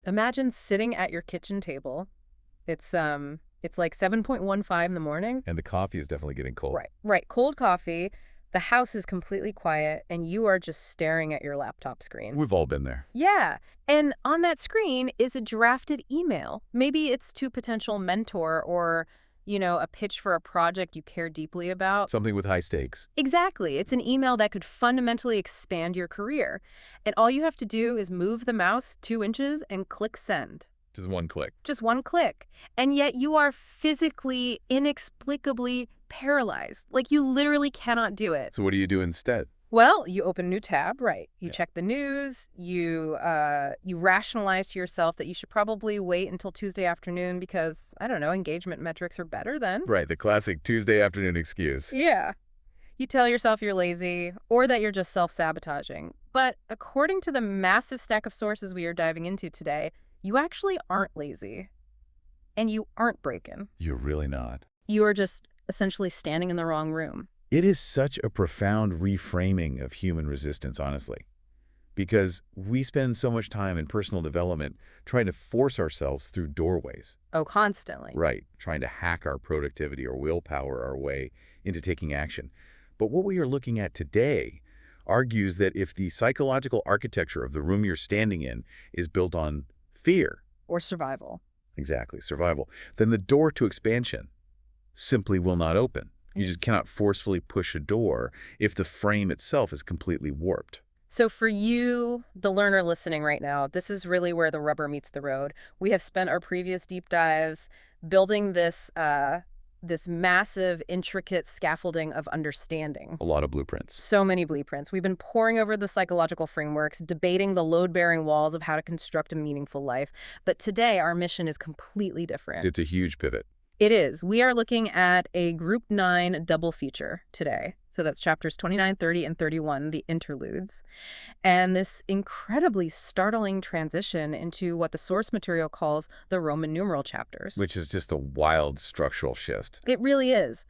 Imagine sitting at your kitchen table. It's like 7:15 in the morning. And the coffee is definitely getting cold. Right, right. Cold coffee. The house is completely quiet, and you are just staring at your laptop screen. We've all been there. Yeah, and on that screen is a drafted email. Maybe it's to a potential mentor or, a pitch for a project you care deeply about. Something with high stakes. Exactly. It's an email that could fundamentally expand your career. And all you have to do is move the mouse 2 inches and click send. Just one click. Just one click. And yet you are physically, inexplicably paralyzed. Like you literally cannot do it. So what do you do instead? Well, you open a new tab, right? You Yeah. check the news. You rationalize to yourself that you should probably wait until Tuesday afternoon because, I don't know, engagement metrics are better then. Right, the classic Tuesday afternoon excuse. Yeah. You tell yourself you're lazy or that you're just self-sabotaging. But according to the massive stack of sources we are diving into today, you actually aren't lazy. And you aren't breaking. You're really not. You are just essentially standing in the wrong room. It is such a profound reframing of human resistance, honestly, because we spend so much time in personal development trying to force ourselves through doorways. Oh, constantly. Right, trying to hack our productivity or willpower our way into taking action. But what we are looking at today argues that if the psychological architecture of the room you're standing in is built on fear, Or survival. exactly, survival, then the door to expansion simply will not open. You just cannot forcefully push a door if the frame itself is completely warped. So for you, the learner listening right now, this is really where the rubber meets the road. We have spent our previous deep dives building this massive, intricate scaffolding of understanding. A lot of blueprints. So many blueprints. We've been poring over the psychological frameworks, debating the load-bearing walls of how to construct a meaningful life. But today, our mission is completely different. It's a huge pivot. It is. We are looking at a Group 9 double feature today. So that's chapters 29, 30, and 31, the interludes. And this incredibly startling transition into what the source material calls the Roman numeral chapters. Which is just a wild structural shift. It really is.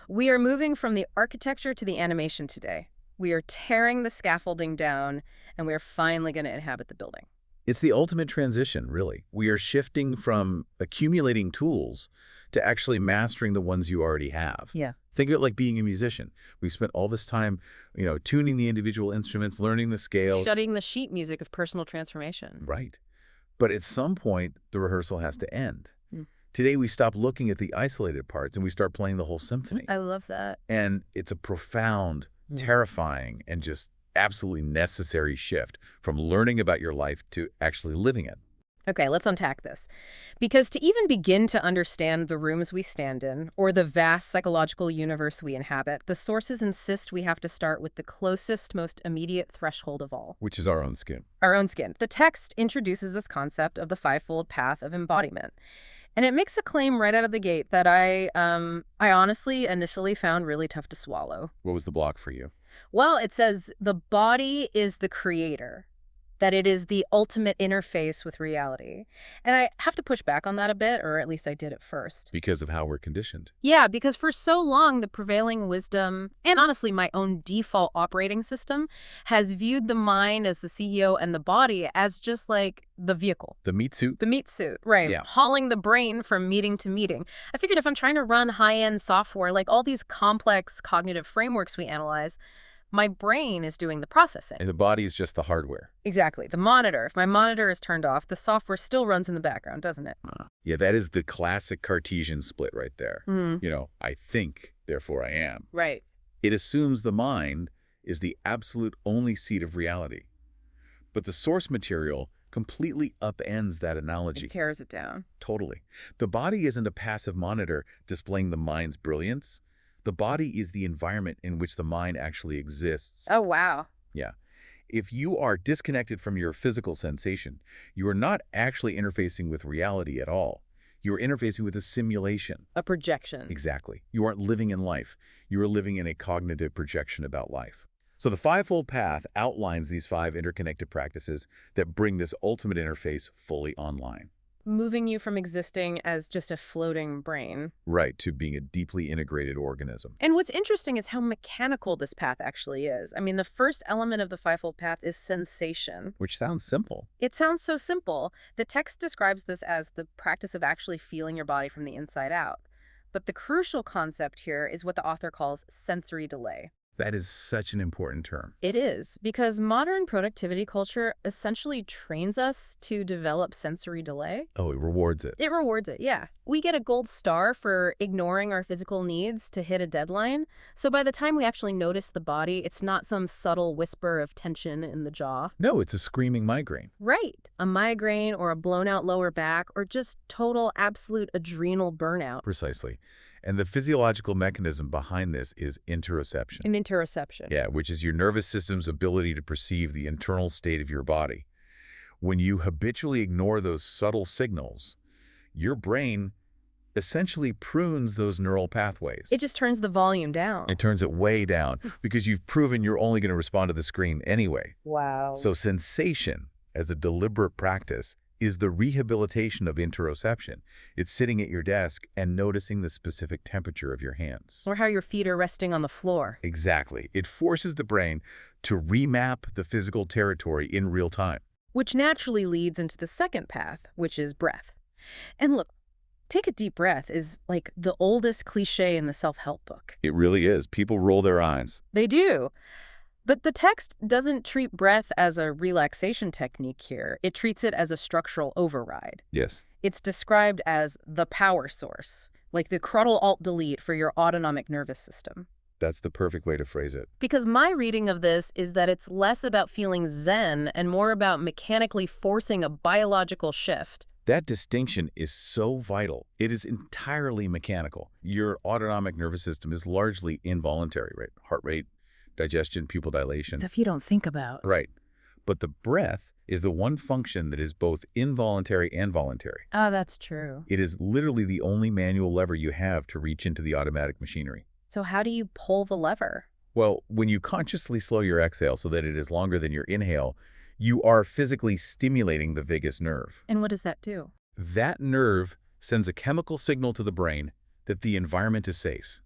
We are moving from the architecture to the animation today. We are tearing the scaffolding down, and we are finally going to inhabit the building. It's the ultimate transition, really. We are shifting from accumulating tools to actually mastering the ones you already have. Yeah. Think of it like being a musician. We spent all this time, tuning the individual instruments, learning the scales. Studying the sheet music of personal transformation. Right. But at some point, the rehearsal has to end. Mm. Today, we stop looking at the isolated parts and we start playing the whole symphony. I love that. And it's a profound, terrifying, and just absolutely necessary shift from learning about your life to actually living it. Okay, let's unpack this. Because to even begin to understand the rooms we stand in, or the vast psychological universe we inhabit, the sources insist we have to start with the closest, most immediate threshold of all. Which is our own skin. Our own skin. The text introduces this concept of the fivefold path of embodiment. And it makes a claim right out of the gate that I honestly initially found really tough to swallow. What was the block for you? Well, it says the body is the creator, that it is the ultimate interface with reality. And I have to push back on that a bit, or at least I did at first. Because of how we're conditioned. Yeah, because for so long, the prevailing wisdom, and honestly my own default operating system, has viewed the mind as the CEO and the body as just like the vehicle. The meat suit? The meat suit, right. Yeah. Hauling the brain from meeting to meeting. I figured if I'm trying to run high-end software, like all these complex cognitive frameworks we analyze, my brain is doing the processing. And the body is just the hardware. Exactly. The monitor. If my monitor is turned off, the software still runs in the background, doesn't it? Yeah, that is the classic Cartesian split right there. Mm. I think, therefore I am. Right. It assumes the mind is the absolute only seat of reality. But the source material completely upends that analogy. It tears it down. Totally. The body isn't a passive monitor displaying the mind's brilliance. The body is the environment in which the mind actually exists. Oh, wow. Yeah. If you are disconnected from your physical sensation, you are not actually interfacing with reality at all. You are interfacing with a simulation. A projection. Exactly. You aren't living in life. You are living in a cognitive projection about life. So the fivefold path outlines these 5 interconnected practices that bring this ultimate interface fully online. moving you from existing as just a floating brain. Right, to being a deeply integrated organism. And what's interesting is how mechanical this path actually is. I mean, the first element of the fivefold path is sensation. Which sounds simple. It sounds so simple. The text describes this as the practice of actually feeling your body from the inside out. But the crucial concept here is what the author calls sensory delay. That is such an important term. It is, because modern productivity culture essentially trains us to develop sensory delay. Oh, it rewards it. It rewards it, yeah. We get a gold star for ignoring our physical needs to hit a deadline. So by the time we actually notice the body, it's not some subtle whisper of tension in the jaw. No, it's a screaming migraine. Right. A migraine or a blown out lower back or just total absolute adrenal burnout. Precisely. And the physiological mechanism behind this is interoception. An interoception. Yeah, which is your nervous system's ability to perceive the internal state of your body. When you habitually ignore those subtle signals, your brain essentially prunes those neural pathways. It just turns the volume down. It turns it way down because you've proven you're only going to respond to the screen anyway. Wow. So sensation, as a deliberate practice, is the rehabilitation of interoception. It's sitting at your desk and noticing the specific temperature of your hands. Or how your feet are resting on the floor. Exactly. It forces the brain to remap the physical territory in real time. Which naturally leads into the second path, which is breath. And look, take a deep breath is like the oldest cliche in the self-help book. It really is. People roll their eyes. They do. But the text doesn't treat breath as a relaxation technique here. It treats it as a structural override. Yes. It's described as the power source, like the Ctrl-Alt-Delete for your autonomic nervous system. That's the perfect way to phrase it. Because my reading of this is that it's less about feeling zen and more about mechanically forcing a biological shift. That distinction is so vital. It is entirely mechanical. Your autonomic nervous system is largely involuntary, right? Heart rate, digestion, pupil dilation. Stuff you don't think about. Right. But the breath is the one function that is both involuntary and voluntary. Oh, that's true. It is literally the only manual lever you have to reach into the automatic machinery. So how do you pull the lever? Well, when you consciously slow your exhale so that it is longer than your inhale, you are physically stimulating the vagus nerve. And what does that do? That nerve sends a chemical signal to the brain that the environment is safe,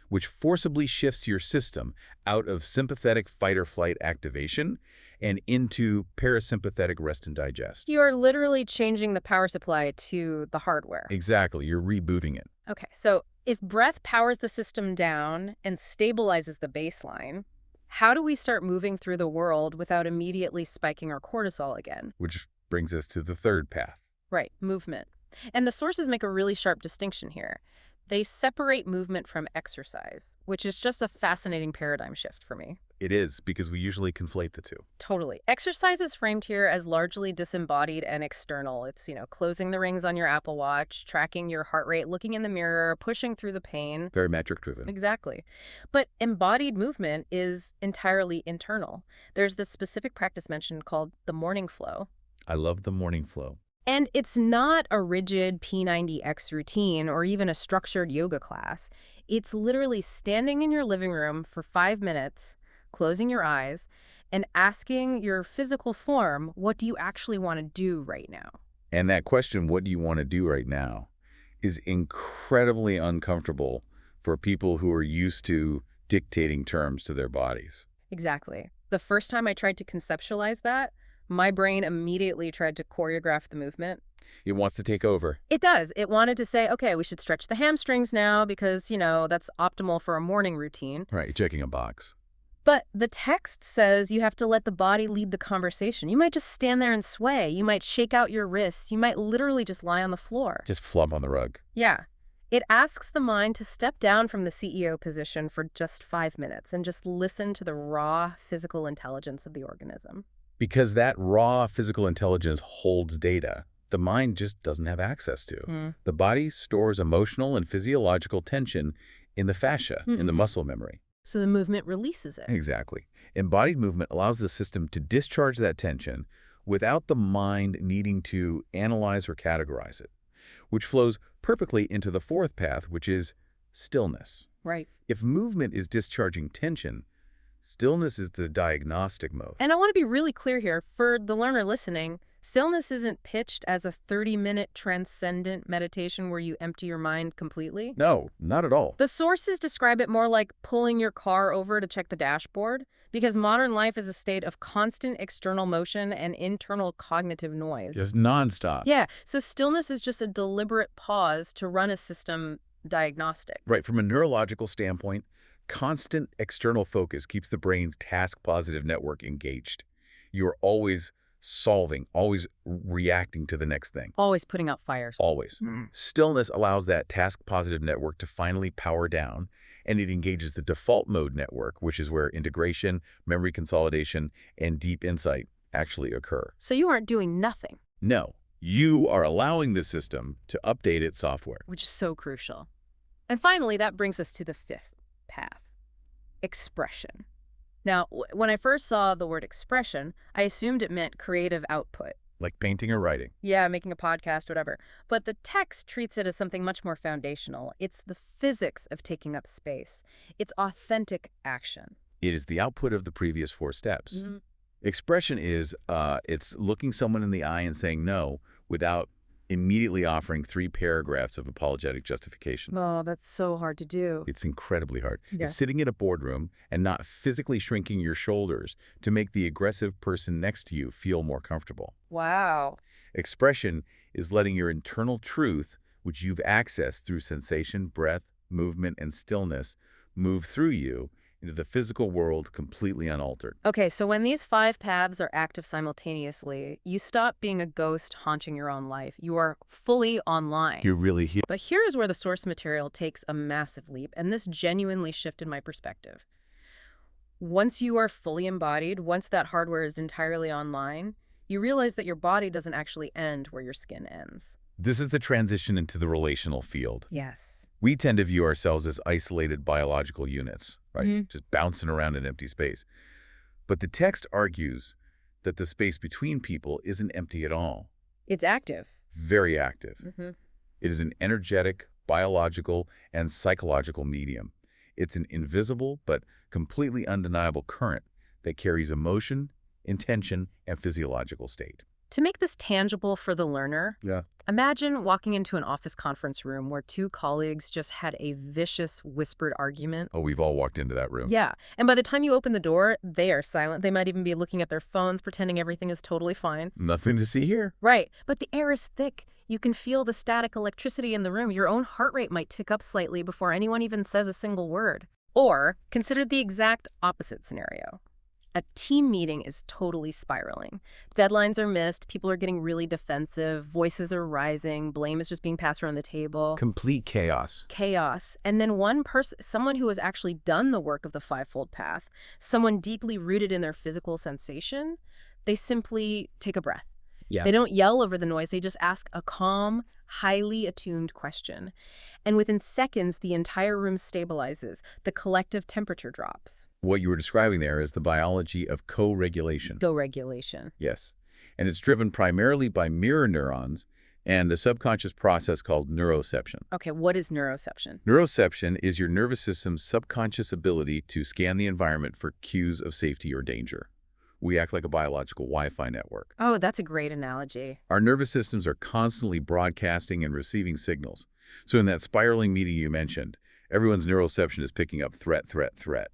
which forcibly shifts your system out of sympathetic fight-or-flight activation and into parasympathetic rest and digest. You are literally changing the power supply to the hardware. Exactly. You're rebooting it. Okay, so if breath powers the system down and stabilizes the baseline, how do we start moving through the world without immediately spiking our cortisol again? Which brings us to the third path. Right, movement. And the sources make a really sharp distinction here. They separate movement from exercise, which is just a fascinating paradigm shift for me. It is, because we usually conflate the two. Totally. Exercise is framed here as largely disembodied and external. It's, closing the rings on your Apple Watch, tracking your heart rate, looking in the mirror, pushing through the pain. Very metric-driven. Exactly. But embodied movement is entirely internal. There's this specific practice mentioned called the morning flow. I love the morning flow. And it's not a rigid P90X routine or even a structured yoga class. It's literally standing in your living room for 5 minutes, closing your eyes, and asking your physical form, what do you actually want to do right now? And that question, what do you want to do right now, is incredibly uncomfortable for people who are used to dictating terms to their bodies. Exactly. The first time I tried to conceptualize that, my brain immediately tried to choreograph the movement. It wants to take over. It does. It wanted to say, okay, we should stretch the hamstrings now because, that's optimal for a morning routine. Right, checking a box. But the text says you have to let the body lead the conversation. You might just stand there and sway. You might shake out your wrists. You might literally just lie on the floor. Just flump on the rug. Yeah. It asks the mind to step down from the CEO position for just 5 minutes and just listen to the raw physical intelligence of the organism. Because that raw physical intelligence holds data the mind just doesn't have access to. The body stores emotional and physiological tension in the fascia, in the muscle memory. So the movement releases it. Exactly. Embodied movement allows the system to discharge that tension without the mind needing to analyze or categorize it, which flows perfectly into the fourth path, which is stillness. Right. If movement is discharging tension, Stillness is the diagnostic mode. And I want to be really clear here. For the learner listening, stillness isn't pitched as a 30-minute transcendent meditation where you empty your mind completely. No, not at all. The sources describe it more like pulling your car over to check the dashboard, because modern life is a state of constant external motion and internal cognitive noise. Just nonstop. Yeah, so stillness is just a deliberate pause to run a system diagnostic. Right, from a neurological standpoint, constant external focus keeps the brain's task-positive network engaged. You're always solving, always reacting to the next thing. Always putting out fires. Always. Stillness allows that task-positive network to finally power down, and it engages the default mode network, which is where integration, memory consolidation, and deep insight actually occur. So you aren't doing nothing. No, you are allowing the system to update its software. Which is so crucial. And finally, that brings us to the fifth path, expression. Now, when I first saw the word expression, I assumed it meant creative output. Like painting or writing. Yeah, making a podcast, whatever. But the text treats it as something much more foundational. It's the physics of taking up space. It's authentic action. It is the output of the previous 4 steps. Expression is, it's looking someone in the eye and saying no without immediately offering 3 paragraphs of apologetic justification. Oh, that's so hard to do. It's incredibly hard. Yeah. It's sitting in a boardroom and not physically shrinking your shoulders to make the aggressive person next to you feel more comfortable. Wow. Expression is letting your internal truth, which you've accessed through sensation, breath, movement, and stillness, move through you into the physical world completely unaltered. Okay, so when these 5 paths are active simultaneously, you stop being a ghost haunting your own life. You are fully online. You're really here. But here is where the source material takes a massive leap, and this genuinely shifted my perspective. Once you are fully embodied, once that hardware is entirely online, you realize that your body doesn't actually end where your skin ends. This is the transition into the relational field. Yes. We tend to view ourselves as isolated biological units, right? Just bouncing around in empty space. But the text argues that the space between people isn't empty at all. It's active. Very active. It is an energetic, biological, and psychological medium. It's an invisible but completely undeniable current that carries emotion, intention, and physiological state. To make this tangible for the learner, imagine walking into an office conference room where 2 colleagues just had a vicious whispered argument. Oh, we've all walked into that room. Yeah, and by the time you open the door, they are silent. They might even be looking at their phones, pretending everything is totally fine. Nothing to see here. Right, but the air is thick. You can feel the static electricity in the room. Your own heart rate might tick up slightly before anyone even says a single word. Or consider the exact opposite scenario. A team meeting is totally spiraling. Deadlines are missed, people are getting really defensive, voices are rising, blame is just being passed around the table. Complete chaos. Chaos. And then one person, someone who has actually done the work of the 5-fold path, someone deeply rooted in their physical sensation, they simply take a breath. They don't yell over the noise, they just ask a calm, highly attuned question. And within seconds, the entire room stabilizes. The collective temperature drops. What you were describing there is the biology of co-regulation. Co-regulation. Yes. And it's driven primarily by mirror neurons and a subconscious process called neuroception. Okay, what is neuroception? Neuroception is your nervous system's subconscious ability to scan the environment for cues of safety or danger. We act like a biological Wi-Fi network. Oh, that's a great analogy. Our nervous systems are constantly broadcasting and receiving signals. So in that spiraling meeting you mentioned, everyone's neuroception is picking up threat, threat, threat,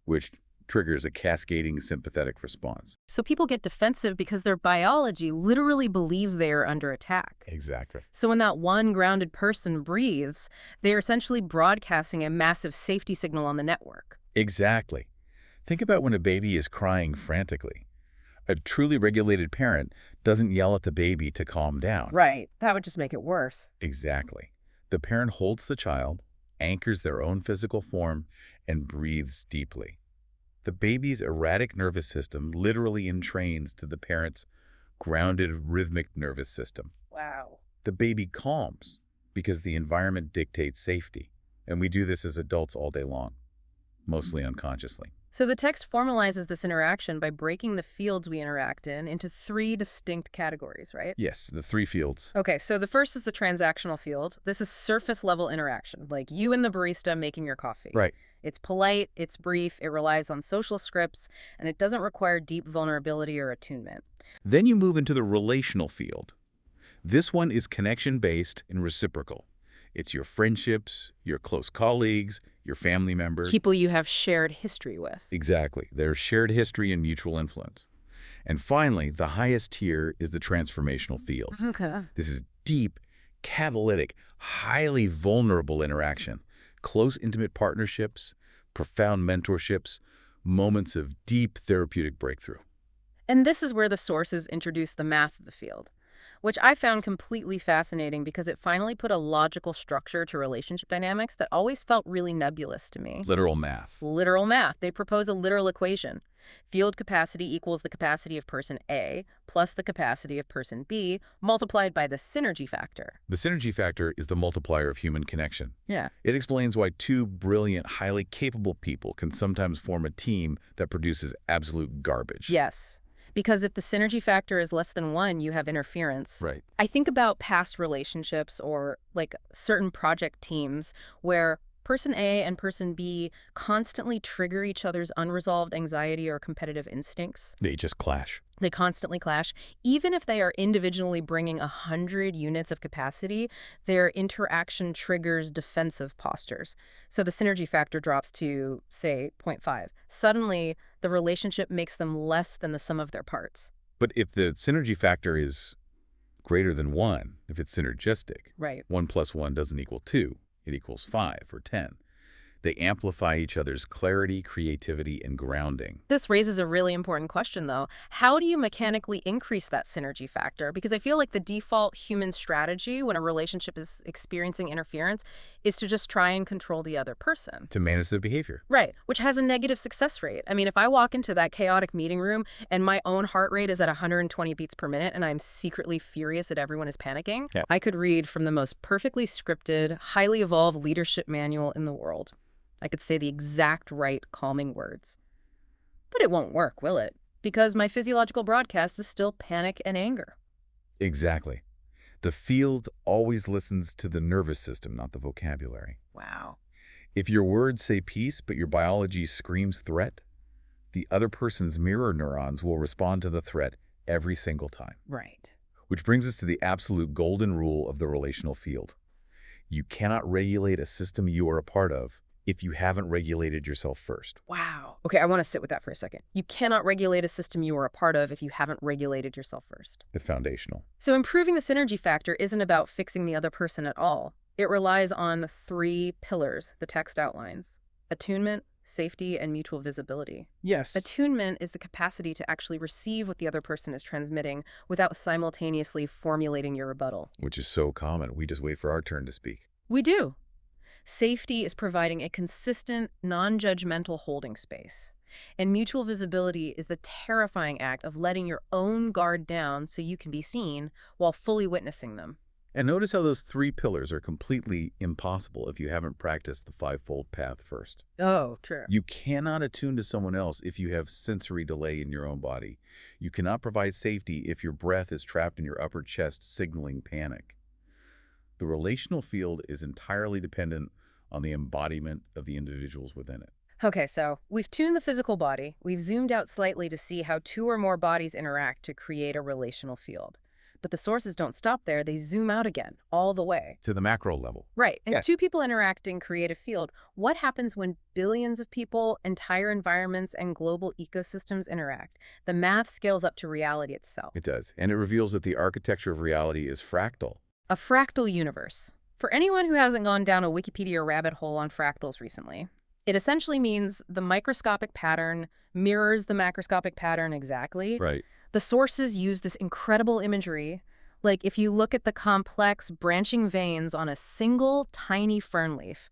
which triggers a cascading sympathetic response. So people get defensive because their biology literally believes they are under attack. Exactly. So when that one grounded person breathes, they are essentially broadcasting a massive safety signal on the network. Exactly. Think about when a baby is crying frantically. A truly regulated parent doesn't yell at the baby to calm down. Right. That would just make it worse. Exactly. The parent holds the child, anchors their own physical form, and breathes deeply. The baby's erratic nervous system literally entrains to the parent's grounded rhythmic nervous system. Wow. The baby calms because the environment dictates safety. And we do this as adults all day long, mostly unconsciously. So the text formalizes this interaction by breaking the fields we interact in into 3 distinct categories, right? Yes, the 3 fields. Okay, so the first is the transactional field. This is surface level interaction, like you and the barista making your coffee. Right. It's polite, it's brief, it relies on social scripts, and it doesn't require deep vulnerability or attunement. Then you move into the relational field. This one is connection-based and reciprocal. It's your friendships, your close colleagues, your family members. People you have shared history with. Exactly. There's shared history and mutual influence. And finally, the highest tier is the transformational field. Okay. This is deep, catalytic, highly vulnerable interaction, close, intimate partnerships, profound mentorships, moments of deep therapeutic breakthrough. And this is where the sources introduce the math of the field, which I found completely fascinating because it finally put a logical structure to relationship dynamics that always felt really nebulous to me. Literal math. Literal math. They propose a literal equation. Field capacity equals the capacity of person A plus the capacity of person B multiplied by the synergy factor. The synergy factor is the multiplier of human connection. Yeah. It explains why two brilliant, highly capable people can sometimes form a team that produces absolute garbage. Yes. Because if the synergy factor is less than 1, you have interference. Right. I think about past relationships or like certain project teams where person A and person B constantly trigger each other's unresolved anxiety or competitive instincts. They just clash. They constantly clash. Even if they are individually bringing 100 units of capacity, their interaction triggers defensive postures. So the synergy factor drops to, say, 0.5. Suddenly, the relationship makes them less than the sum of their parts. But if the synergy factor is greater than 1, if it's synergistic, Right. 1 plus 1 doesn't equal 2. It equals 5 or 10. They amplify each other's clarity, creativity, and grounding. This raises a really important question, though. How do you mechanically increase that synergy factor? Because I feel like the default human strategy when a relationship is experiencing interference is to just try and control the other person. To manage their behavior. Right, which has a negative success rate. I mean, if I walk into that chaotic meeting room and my own heart rate is at 120 beats per minute and I'm secretly furious that everyone is panicking, Yeah. I could read from the most perfectly scripted, highly evolved leadership manual in the world. I could say the exact right calming words. But it won't work, will it? Because my physiological broadcast is still panic and anger. Exactly. The field always listens to the nervous system, not the vocabulary. Wow. If your words say peace, but your biology screams threat, the other person's mirror neurons will respond to the threat every single time. Right. Which brings us to the absolute golden rule of the relational field. You cannot regulate a system you are a part of if you haven't regulated yourself first. Wow. Okay, I want to sit with that for a second. You cannot regulate a system you are a part of if you haven't regulated yourself first. It's foundational. So improving the synergy factor isn't about fixing the other person at all. It relies on 3 pillars the text outlines: attunement, safety, and mutual visibility. Yes. Attunement is the capacity to actually receive what the other person is transmitting without simultaneously formulating your rebuttal. Which is so common. We just wait for our turn to speak. We do. Safety is providing a consistent, non-judgmental holding space. And mutual visibility is the terrifying act of letting your own guard down so you can be seen while fully witnessing them. And notice how those 3 pillars are completely impossible if you haven't practiced the 5-fold path first. Oh, true. You cannot attune to someone else if you have sensory delay in your own body. You cannot provide safety if your breath is trapped in your upper chest, signaling panic. The relational field is entirely dependent on the embodiment of the individuals within it. Okay, so we've tuned the physical body. We've zoomed out slightly to see how 2 or more bodies interact to create a relational field. But the sources don't stop there. They zoom out again, all the way. To the macro level. Right. And Yeah. 2 people interacting create a field. What happens when billions of people, entire environments, and global ecosystems interact? The math scales up to reality itself. It does. And it reveals that the architecture of reality is fractal. A fractal universe. For anyone who hasn't gone down a Wikipedia rabbit hole on fractals recently, it essentially means the microscopic pattern mirrors the macroscopic pattern exactly. Right. The sources use this incredible imagery. Like if you look at the complex branching veins on a single tiny fern leaf,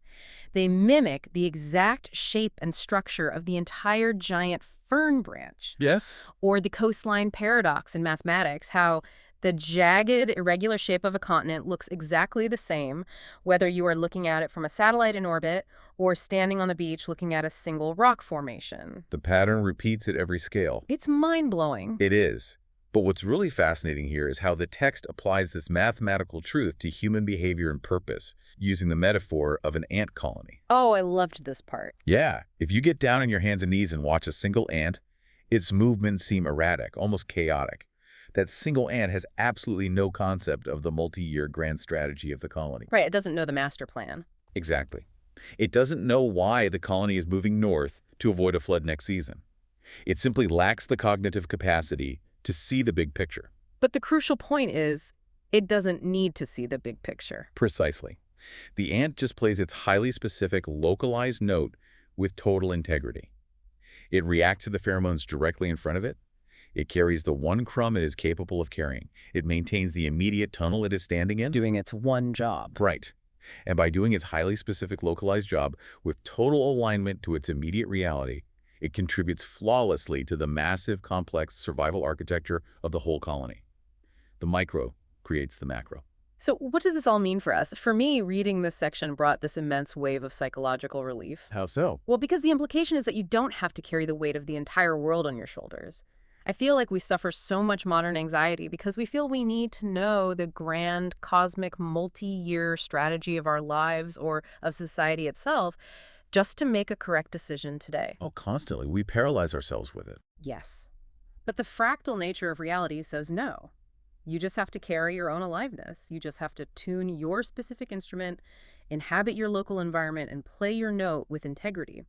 they mimic the exact shape and structure of the entire giant fern branch. Yes. Or the coastline paradox in mathematics, how the jagged, irregular shape of a continent looks exactly the same, whether you are looking at it from a satellite in orbit or standing on the beach looking at a single rock formation. The pattern repeats at every scale. It's mind-blowing. It is. But what's really fascinating here is how the text applies this mathematical truth to human behavior and purpose, using the metaphor of an ant colony. Oh, I loved this part. Yeah, if you get down on your hands and knees and watch a single ant, its movements seem erratic, almost chaotic. That single ant has absolutely no concept of the multi-year grand strategy of the colony. Right, it doesn't know the master plan. Exactly. It doesn't know why the colony is moving north to avoid a flood next season. It simply lacks the cognitive capacity to see the big picture. But the crucial point is, it doesn't need to see the big picture. Precisely. The ant just plays its highly specific, localized note with total integrity. It reacts to the pheromones directly in front of it. It carries the one crumb it is capable of carrying. It maintains the immediate tunnel it is standing in. Doing its one job. Right. And by doing its highly specific, localized job with total alignment to its immediate reality, it contributes flawlessly to the massive, complex survival architecture of the whole colony. The micro creates the macro. So what does this all mean for us? For me, reading this section brought this immense wave of psychological relief. How so? Well, because the implication is that you don't have to carry the weight of the entire world on your shoulders. I feel like we suffer so much modern anxiety because we feel we need to know the grand, cosmic, multi-year strategy of our lives or of society itself just to make a correct decision today. Oh, constantly. We paralyze ourselves with it. Yes. But the fractal nature of reality says no. You just have to carry your own aliveness. You just have to tune your specific instrument, inhabit your local environment, and play your note with integrity.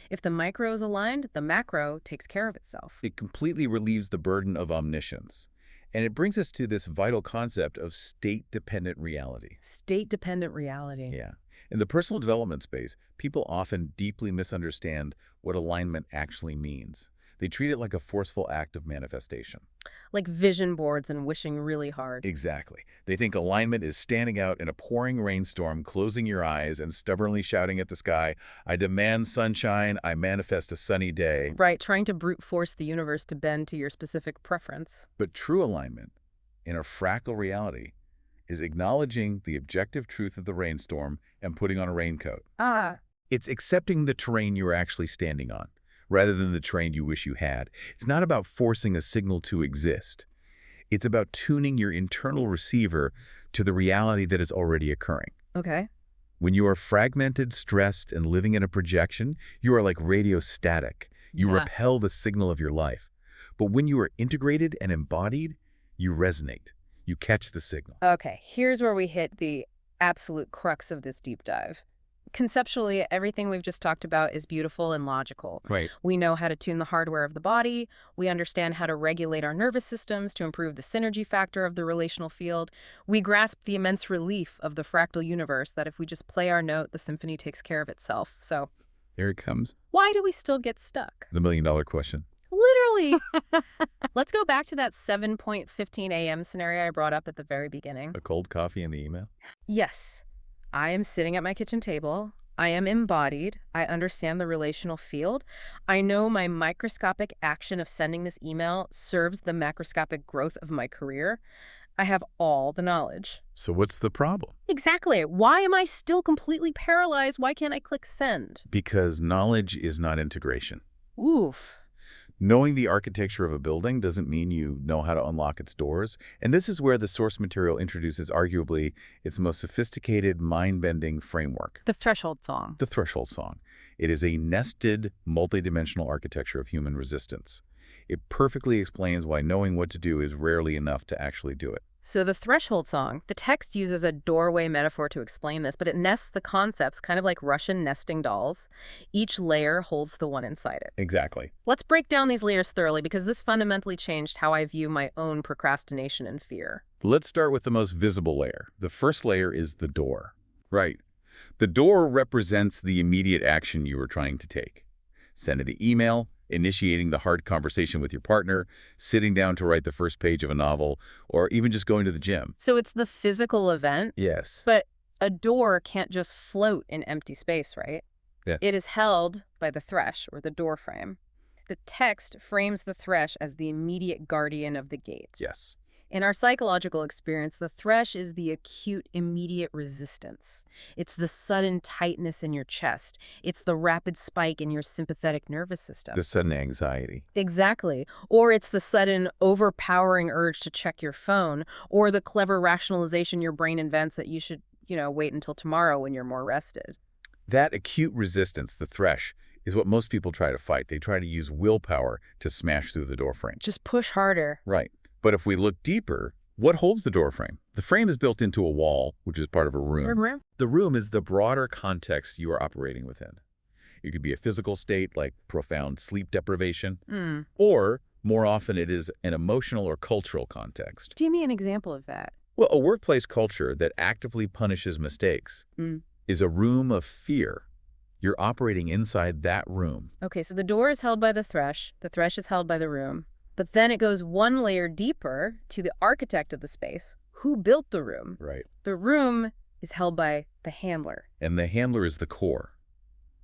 If the micro is aligned, the macro takes care of itself. It completely relieves the burden of omniscience. And it brings us to this vital concept of state-dependent reality. State-dependent reality. Yeah. In the personal development space, people often deeply misunderstand what alignment actually means. They treat it like a forceful act of manifestation. Like vision boards and wishing really hard. Exactly. They think alignment is standing out in a pouring rainstorm, closing your eyes, and stubbornly shouting at the sky, "I demand sunshine, I manifest a sunny day." Right, trying to brute force the universe to bend to your specific preference. But true alignment, in a fractal reality, is acknowledging the objective truth of the rainstorm and putting on a raincoat. Ah. It's accepting the terrain you are actually standing on, rather than the terrain you wish you had. It's not about forcing a signal to exist. It's about tuning your internal receiver to the reality that is already occurring. Okay. When you are fragmented, stressed, and living in a projection, you are like radio static. You repel the signal of your life. But when you are integrated and embodied, you resonate. You catch the signal. Okay, here's where we hit the absolute crux of this deep dive. Conceptually, everything we've just talked about is beautiful and logical. Right. We know how to tune the hardware of the body. We understand how to regulate our nervous systems to improve the synergy factor of the relational field. We grasp the immense relief of the fractal universe that if we just play our note, the symphony takes care of itself. So, There it comes. why do we still get stuck? The million-dollar question. Literally. Let's go back to that 7:15 a.m. scenario I brought up at the very beginning. A cold coffee in the email? Yes. I am sitting at my kitchen table. I am embodied. I understand the relational field. I know my microscopic action of sending this email serves the macroscopic growth of my career. I have all the knowledge. So what's the problem? Exactly. Why am I still completely paralyzed? Why can't I click send? Because knowledge is not integration. Oof. Knowing the architecture of a building doesn't mean you know how to unlock its doors. And this is where the source material introduces arguably its most sophisticated, mind-bending framework. The threshold song. The threshold song. It is a nested, multidimensional architecture of human resistance. It perfectly explains why knowing what to do is rarely enough to actually do it. So the threshold song, the text uses a doorway metaphor to explain this, but it nests the concepts kind of like Russian nesting dolls. Each layer holds the one inside it. Exactly. Let's break down these layers thoroughly because this fundamentally changed how I view my own procrastination and fear. Let's start with the most visible layer. The first layer is the door. Right. The door represents the immediate action you are trying to take. Sending the email, initiating the hard conversation with your partner, sitting down to write the first page of a novel, or even just going to the gym. So it's the physical event, Yes. but a door can't just float in empty space, right? Yeah. It is held by the thresh, or the door frame. The text frames the thresh as the immediate guardian of the gate. Yes. In our psychological experience, the thresh is the acute, immediate resistance. It's the sudden tightness in your chest. It's the rapid spike in your sympathetic nervous system. The sudden anxiety. Exactly. Or it's the sudden, overpowering urge to check your phone, or the clever rationalization your brain invents that you should, wait until tomorrow when you're more rested. That acute resistance, the thresh, is what most people try to fight. They try to use willpower to smash through the doorframe. Just push harder. Right. But if we look deeper, what holds the doorframe? The frame is built into a wall, which is part of a room. The room is the broader context you are operating within. It could be a physical state like profound sleep deprivation, or more often it is an emotional or cultural context. Give me an example of that. Well, a workplace culture that actively punishes mistakes is a room of fear. You're operating inside that room. Okay, so the door is held by the thresh is held by the room. But then it goes one layer deeper to the architect of the space. Who built the room? Right. The room is held by the handler. And the handler is the core.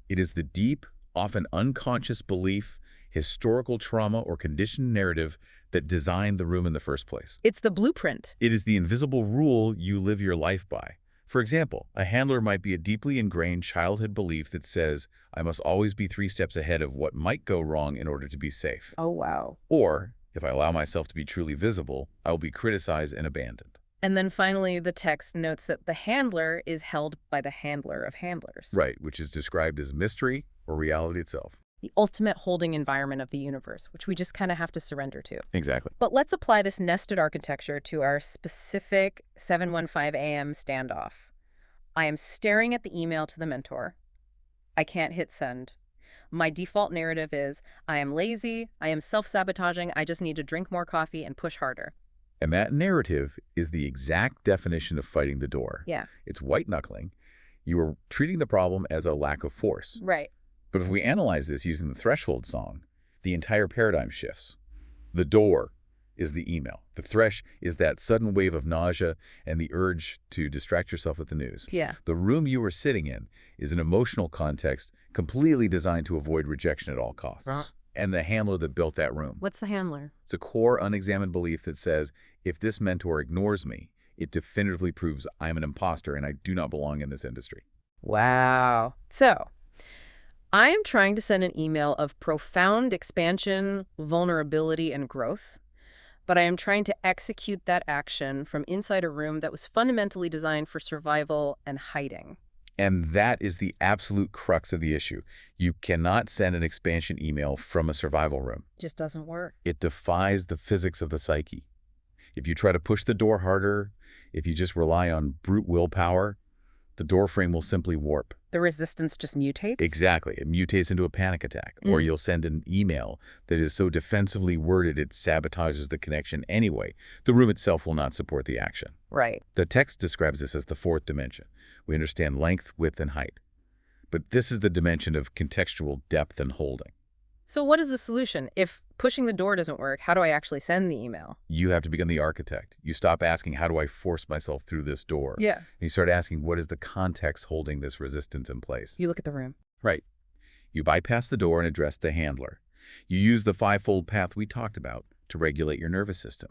It is the deep, often unconscious belief, historical trauma, or conditioned narrative that designed the room in the first place. It's the blueprint. It is the invisible rule you live your life by. For example, a handler might be a deeply ingrained childhood belief that says, I must always be 3 steps ahead of what might go wrong in order to be safe. Oh, wow. Or, if I allow myself to be truly visible, I will be criticized and abandoned. And then finally, the text notes that the handler is held by the handler of handlers. Right, which is described as mystery or reality itself. The ultimate holding environment of the universe, which we just kind of have to surrender to. Exactly. But let's apply this nested architecture to our specific 7:15 a.m. standoff. I am staring at the email to the mentor. I can't hit send. My default narrative is, I am lazy, I am self-sabotaging, I just need to drink more coffee and push harder. And that narrative is the exact definition of fighting the door. Yeah. It's white-knuckling. You are treating the problem as a lack of force. Right. But if we analyze this using the threshold song, the entire paradigm shifts. The door is the email. The thresh is that sudden wave of nausea and the urge to distract yourself with the news. Yeah. The room you are sitting in is an emotional context completely designed to avoid rejection at all costs. And the handler that built that room. What's the handler? It's a core, unexamined belief that says, if this mentor ignores me, it definitively proves I'm an imposter and I do not belong in this industry. Wow. So, I am trying to send an email of profound expansion, vulnerability, and growth, but I am trying to execute that action from inside a room that was fundamentally designed for survival and hiding. And that is the absolute crux of the issue. You cannot send an expansion email from a survival room. Just doesn't work. It defies the physics of the psyche. If you try to push the door harder, if you just rely on brute willpower, the door frame will simply warp. The resistance just mutates? Exactly. It mutates into a panic attack. Or you'll send an email that is so defensively worded it sabotages the connection anyway. The room itself will not support the action. Right. The text describes this as the fourth dimension. We understand length, width, and height. But this is the dimension of contextual depth and holding. So what is the solution? If pushing the door doesn't work, how do I actually send the email? You have to become the architect. You stop asking, how do I force myself through this door? Yeah. And you start asking, what is the context holding this resistance in place? You look at the room. Right. You bypass the door and address the handler. You use the five-fold path we talked about to regulate your nervous system.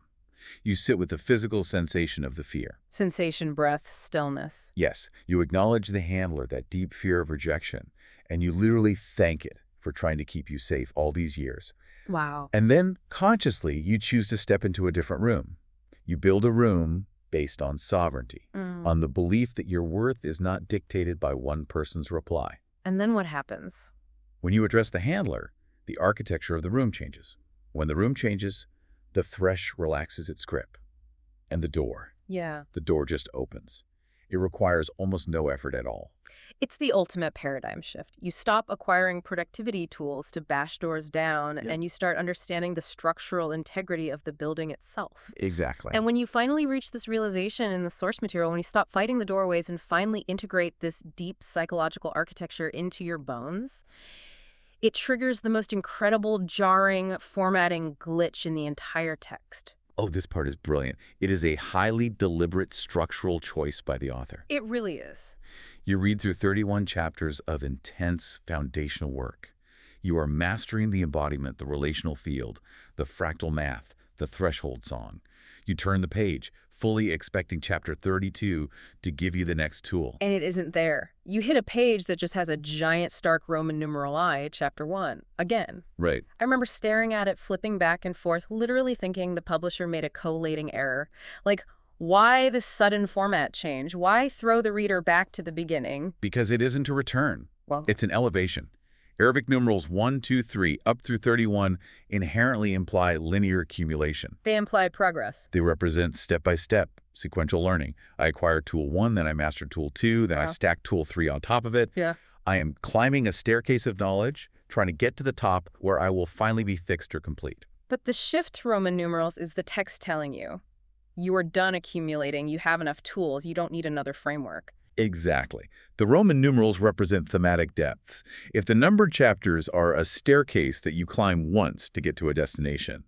You sit with the physical sensation of the fear. Sensation, breath, stillness. Yes, you acknowledge the handler, that deep fear of rejection, and you literally thank it for trying to keep you safe all these years. Wow. And then, consciously, you choose to step into a different room. You build a room based on sovereignty, on the belief that your worth is not dictated by one person's reply. And then what happens? When you address the handler, the architecture of the room changes. When the room changes, the thresh relaxes its grip. And the door just opens. It requires almost no effort at all. It's the ultimate paradigm shift. You stop acquiring productivity tools to bash doors down, and you start understanding the structural integrity of the building itself. Exactly. And when you finally reach this realization in the source material, when you stop fighting the doorways and finally integrate this deep psychological architecture into your bones, it triggers the most incredible, jarring, formatting glitch in the entire text. Oh, this part is brilliant. It is a highly deliberate structural choice by the author. It really is. You read through 31 chapters of intense foundational work. You are mastering the embodiment, the relational field, the fractal math, the threshold song. You turn the page, fully expecting chapter 32 to give you the next tool. And it isn't there. You hit a page that just has a giant stark Roman numeral I, chapter 1, again. Right. I remember staring at it, flipping back and forth, literally thinking the publisher made a collating error. Like, why this sudden format change? Why throw the reader back to the beginning? Because it isn't a return. Well, It's an elevation. Arabic numerals 1, 2, 3, up through 31 inherently imply linear accumulation. they imply progress. They represent step-by-step, sequential learning. I acquire tool 1, then I master tool 2, then I Yeah. stack tool 3 on top of it. Yeah. I am climbing a staircase of knowledge, trying to get to the top where I will finally be fixed or complete. But the shift to Roman numerals is the text telling you, you are done accumulating, you have enough tools, you don't need another framework. Exactly. The Roman numerals represent thematic depths. If the numbered chapters are a staircase that you climb once to get to a destination,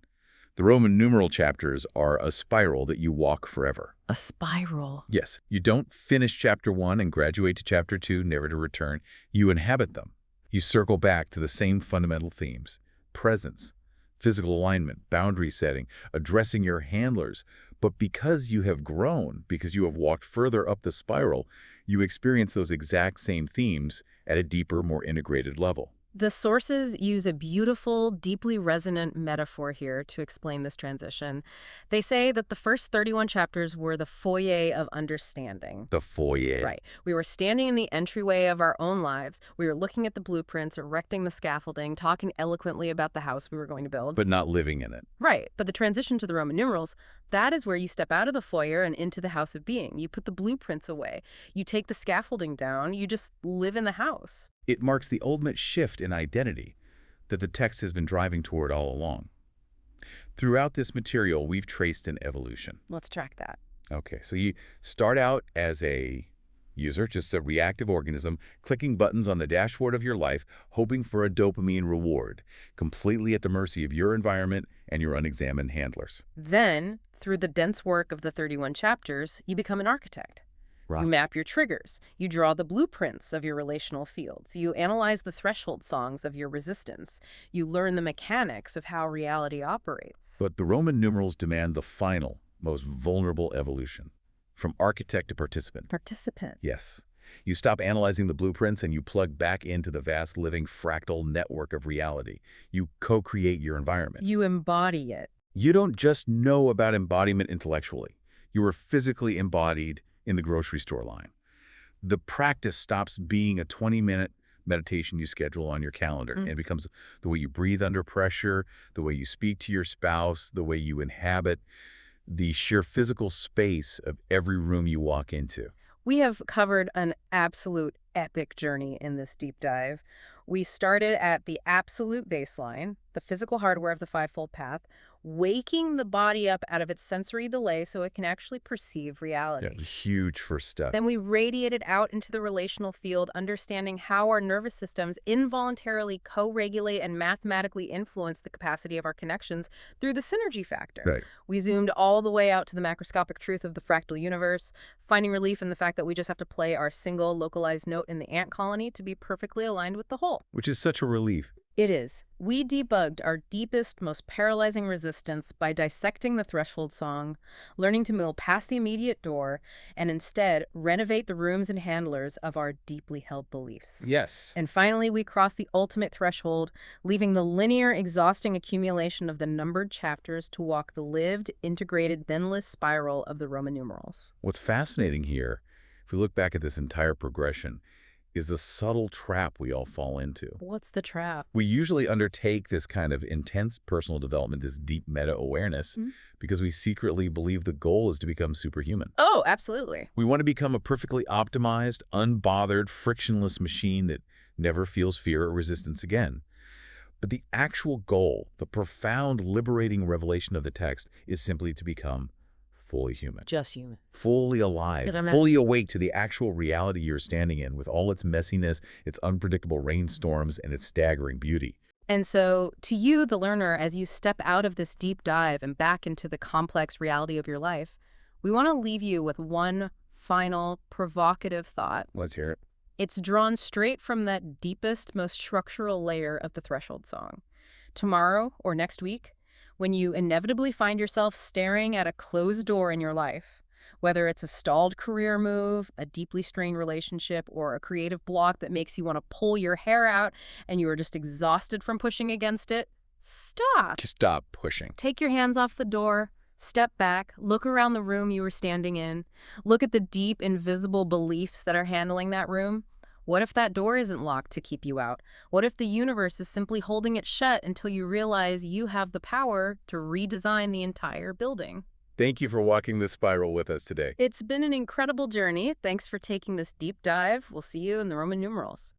the Roman numeral chapters are a spiral that you walk forever. A spiral. Yes, you don't finish chapter 1 and graduate to chapter 2, never to return. You inhabit them. You circle back to the same fundamental themes: presence, physical alignment, boundary setting, addressing your handlers. But because you have grown, because you have walked further up the spiral, you experience those exact same themes at a deeper, more integrated level. The sources use a beautiful, deeply resonant metaphor here to explain this transition. They say that the first 31 chapters were the foyer of understanding. The foyer. Right. We were standing in the entryway of our own lives. We were looking at the blueprints, erecting the scaffolding, talking eloquently about the house we were going to build. But not living in it. Right. But the transition to the Roman numerals, that is where you step out of the foyer and into the house of being. You put the blueprints away. You take the scaffolding down. You just live in the house. It marks the ultimate shift in identity that the text has been driving toward all along. Throughout this material, we've traced an evolution. Let's track that. Okay, so you start out as a user, just a reactive organism, clicking buttons on the dashboard of your life, hoping for a dopamine reward, completely at the mercy of your environment and your unexamined handlers. Then, through the dense work of the 31 chapters, you become an architect. You map your triggers. You draw the blueprints of your relational fields. You analyze the threshold songs of your resistance. You learn the mechanics of how reality operates. But the Roman numerals demand the final, most vulnerable evolution, from architect to participant. Participant. Yes. You stop analyzing the blueprints and you plug back into the vast living fractal network of reality. You co-create your environment. You embody it. You don't just know about embodiment intellectually. You are physically embodied in the grocery store line. The practice stops being a 20-minute meditation you schedule on your calendar and it becomes the way you breathe under pressure, the way you speak to your spouse, the way you inhabit the sheer physical space of every room you walk into. We have covered an absolute epic journey in this deep dive. We started at the absolute baseline, the physical hardware of the fivefold path, waking the body up out of its sensory delay so it can actually perceive reality. Yeah, huge first step. Then we radiated out into the relational field, understanding how our nervous systems involuntarily co-regulate and mathematically influence the capacity of our connections through the synergy factor. Right. We zoomed all the way out to the macroscopic truth of the fractal universe, finding relief in the fact that we just have to play our single localized note in the ant colony to be perfectly aligned with the whole. Which is such a relief. It is. We debugged our deepest, most paralyzing resistance by dissecting the threshold song, learning to move past the immediate door, and instead renovate the rooms and handlers of our deeply held beliefs. Yes. And finally, we crossed the ultimate threshold, leaving the linear, exhausting accumulation of the numbered chapters to walk the lived, integrated, binless spiral of the Roman numerals. What's fascinating here, if we look back at this entire progression, is the subtle trap we all fall into. What's the trap? We usually undertake this kind of intense personal development, this deep meta-awareness, because we secretly believe the goal is to become superhuman. Oh, absolutely. We want to become a perfectly optimized, unbothered, frictionless machine that never feels fear or resistance again. But the actual goal, the profound, liberating revelation of the text, is simply to become fully human. Just human. Fully alive, fully awake to the actual reality you're standing in with all its messiness, its unpredictable rainstorms, and its staggering beauty. And so, to you, the learner, as you step out of this deep dive and back into the complex reality of your life, we want to leave you with one final, provocative thought. Let's hear it. It's drawn straight from that deepest, most structural layer of the threshold song. Tomorrow, or next week, When you inevitably find yourself staring at a closed door in your life, whether it's a stalled career move, a deeply strained relationship, or a creative block that makes you want to pull your hair out and you are just exhausted from pushing against it, stop. To stop pushing. Take your hands off the door, step back, look around the room you were standing in, look at the deep, invisible beliefs that are handling that room. What if that door isn't locked to keep you out? What if the universe is simply holding it shut until you realize you have the power to redesign the entire building? Thank you for walking this spiral with us today. It's been an incredible journey. Thanks for taking this deep dive. We'll see you in the Roman numerals.